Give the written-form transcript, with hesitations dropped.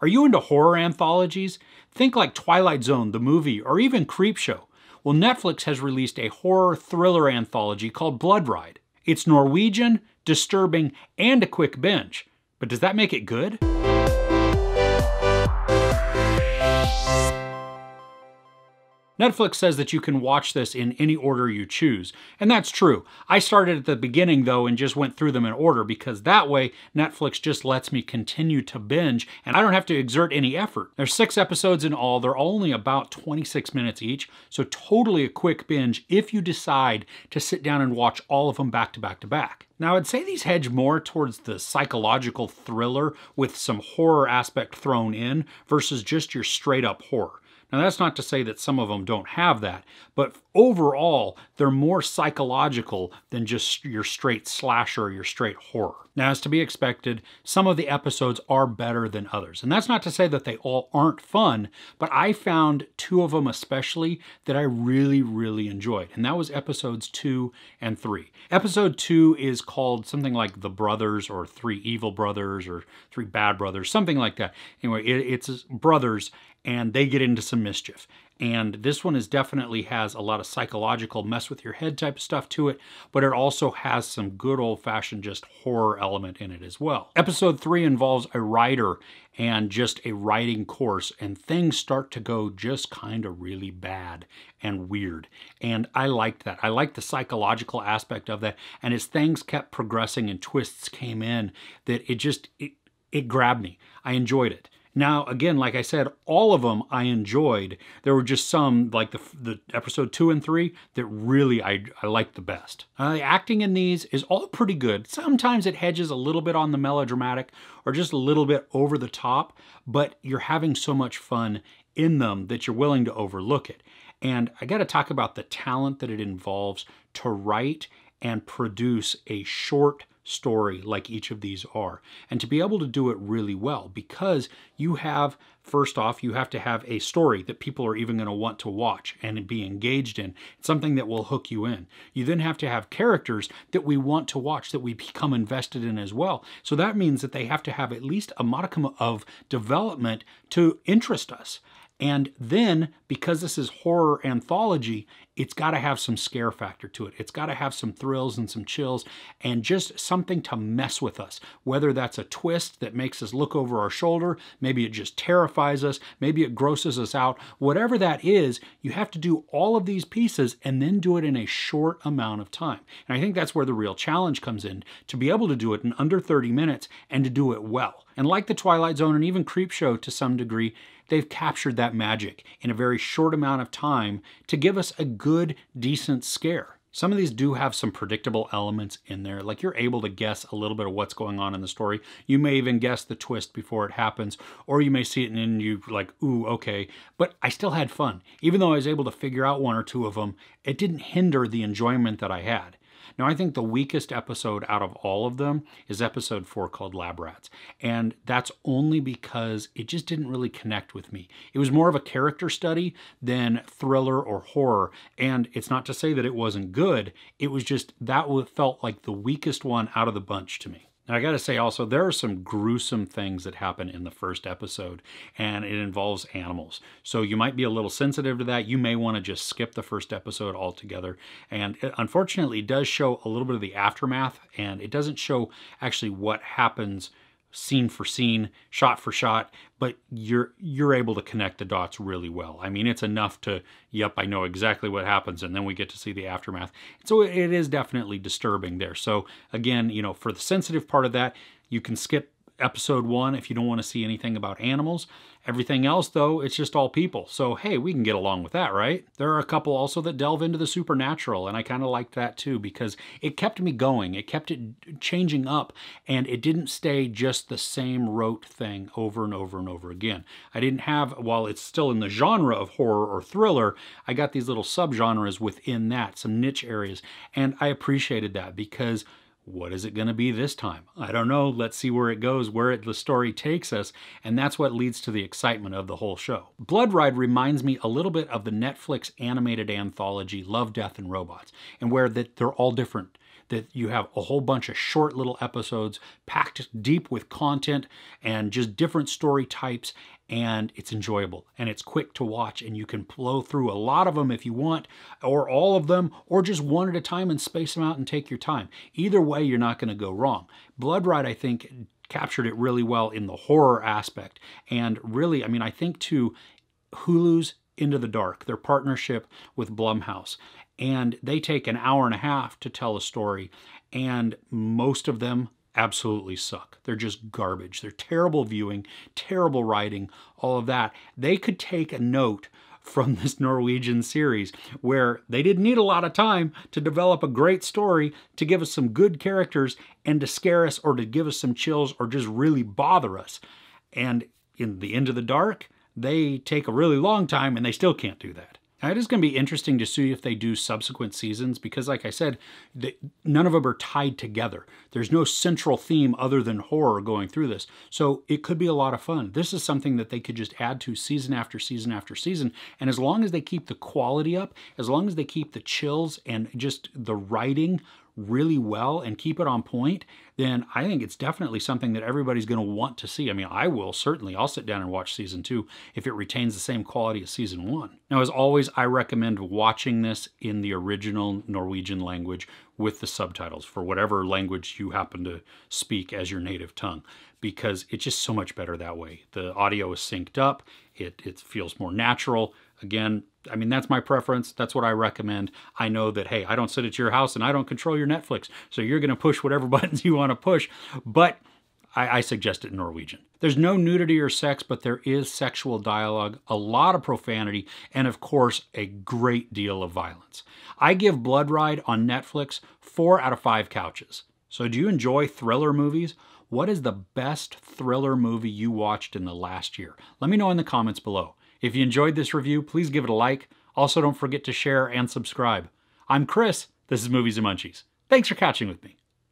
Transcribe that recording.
Are you into horror anthologies? Think like Twilight Zone, the movie, or even Creepshow. Well, Netflix has released a horror thriller anthology called Bloodride. It's Norwegian, disturbing, and a quick binge. But does that make it good? Netflix says that you can watch this in any order you choose, and that's true. I started at the beginning though and just went through them in order because that way Netflix just lets me continue to binge and I don't have to exert any effort. There's 6 episodes in all, they're only about 26 minutes each, so totally a quick binge if you decide to sit down and watch all of them back to back to back. Now, I'd say these hedge more towards the psychological thriller with some horror aspect thrown in versus just your straight up horror. Now, that's not to say that some of them don't have that, but overall, they're more psychological than just your straight slasher or your straight horror. Now, as to be expected, some of the episodes are better than others. And that's not to say that they all aren't fun, but I found 2 of them especially that I really, really enjoyed. And that was episodes 2 and 3. Episode 2 is called something like The Brothers or 3 Evil Brothers or 3 Bad Brothers, something like that. Anyway, it's brothers and they get into some mischief. And this one definitely has a lot of psychological mess with your head type of stuff to it, but it also has some good old-fashioned just horror element in it as well. Episode 3 involves a writer and just a writing course, and things start to go just kind of really bad and weird. And I liked that. I liked the psychological aspect of that, and as things kept progressing and twists came in, that it grabbed me. I enjoyed it. Now, again, like I said, all of them I enjoyed. There were just some, like the episode 2 and 3, that really I liked the best. The acting in these is all pretty good. Sometimes it hedges a little bit on the melodramatic or just a little bit over the top, but you're having so much fun in them that you're willing to overlook it. And I got to talk about the talent that it involves to write and produce a short story like each of these are, and to be able to do it really well, because you have, first off, you have to have a story that people are even going to want to watch and be engaged in. It's something that will hook you in. You then have to have characters that we want to watch, that we become invested in as well. So that means that they have to have at least a modicum of development to interest us. And then, because this is horror anthology, it's got to have some scare factor to it. It's got to have some thrills and some chills and just something to mess with us. Whether that's a twist that makes us look over our shoulder, maybe it just terrifies us, maybe it grosses us out. Whatever that is, you have to do all of these pieces and then do it in a short amount of time. And I think that's where the real challenge comes in, to be able to do it in under 30 minutes and to do it well. And like the Twilight Zone and even Creepshow to some degree, they've captured that magic in a very short amount of time to give us a good, decent scare. Some of these do have some predictable elements in there, like you're able to guess a little bit of what's going on in the story. You may even guess the twist before it happens, or you may see it and then you like, ooh, okay. But I still had fun. Even though I was able to figure out 1 or 2 of them, it didn't hinder the enjoyment that I had. Now, I think the weakest episode out of all of them is episode 4 called Lab Rats. And that's only because it just didn't really connect with me. It was more of a character study than thriller or horror. And it's not to say that it wasn't good. It was just that felt like the weakest one out of the bunch to me. Now, I got to say also, there are some gruesome things that happen in the first episode, and it involves animals. So you might be a little sensitive to that. You may want to just skip the first episode altogether. And it, unfortunately, it does show a little bit of the aftermath, and it doesn't show actually what happens scene for scene, shot for shot, but you're able to connect the dots really well. I mean, it's enough to, yep, I know exactly what happens, and then we get to see the aftermath. So it is definitely disturbing there. So again, you know, for the sensitive part of that, you can skip episode 1 if you don't want to see anything about animals. Everything else, though, it's just all people. So, hey, we can get along with that, right? There are a couple also that delve into the supernatural, and I kind of liked that too, because it kept me going. It kept it changing up, and it didn't stay just the same rote thing over and over and over again. I didn't have, while it's still in the genre of horror or thriller, I got these little subgenres within that, some niche areas, and I appreciated that because what is it going to be this time? I don't know. Let's see where it goes, the story takes us, and that's what leads to the excitement of the whole show. Bloodride reminds me a little bit of the Netflix animated anthology Love, Death, and Robots, and where they're all different. that you have a whole bunch of short little episodes packed deep with content and just different story types, and it's enjoyable and it's quick to watch, and you can blow through a lot of them if you want, or all of them, or just one at a time and space them out and take your time. Either way, you're not going to go wrong. Bloodride, I think, captured it really well in the horror aspect. And really, I mean, I think to Hulu's Into the Dark, their partnership with Blumhouse, and they take an hour and a half to tell a story, and most of them absolutely suck. They're just garbage. They're terrible viewing, terrible writing, all of that. They could take a note from this Norwegian series where they didn't need a lot of time to develop a great story, to give us some good characters, and to scare us or to give us some chills or just really bother us. And in the Into the Dark, they take a really long time and they still can't do that. Now, it is going to be interesting to see if they do subsequent seasons because, like I said, none of them are tied together. There's no central theme other than horror going through this. So it could be a lot of fun. This is something that they could just add to season after season after season. And as long as they keep the quality up, as long as they keep the chills and just the writing really well and keep it on point, then I think it's definitely something that everybody's going to want to see. I mean, I will certainly. I'll sit down and watch season 2 if it retains the same quality as season 1. Now, as always, I recommend watching this in the original Norwegian language with the subtitles for whatever language you happen to speak as your native tongue, because it's just so much better that way. The audio is synced up. It feels more natural. Again, I mean, that's my preference. That's what I recommend. I know that, hey, I don't sit at your house and I don't control your Netflix, so you're going to push whatever buttons you want to push, but I suggest it in Norwegian. There's no nudity or sex, but there is sexual dialogue, a lot of profanity, and of course, a great deal of violence. I give Bloodride on Netflix 4 out of 5 couches. So do you enjoy thriller movies? What is the best thriller movie you watched in the last year? Let me know in the comments below. If you enjoyed this review, please give it a like. Also, don't forget to share and subscribe. I'm Chris. This is Movies and Munchies. Thanks for catching with me.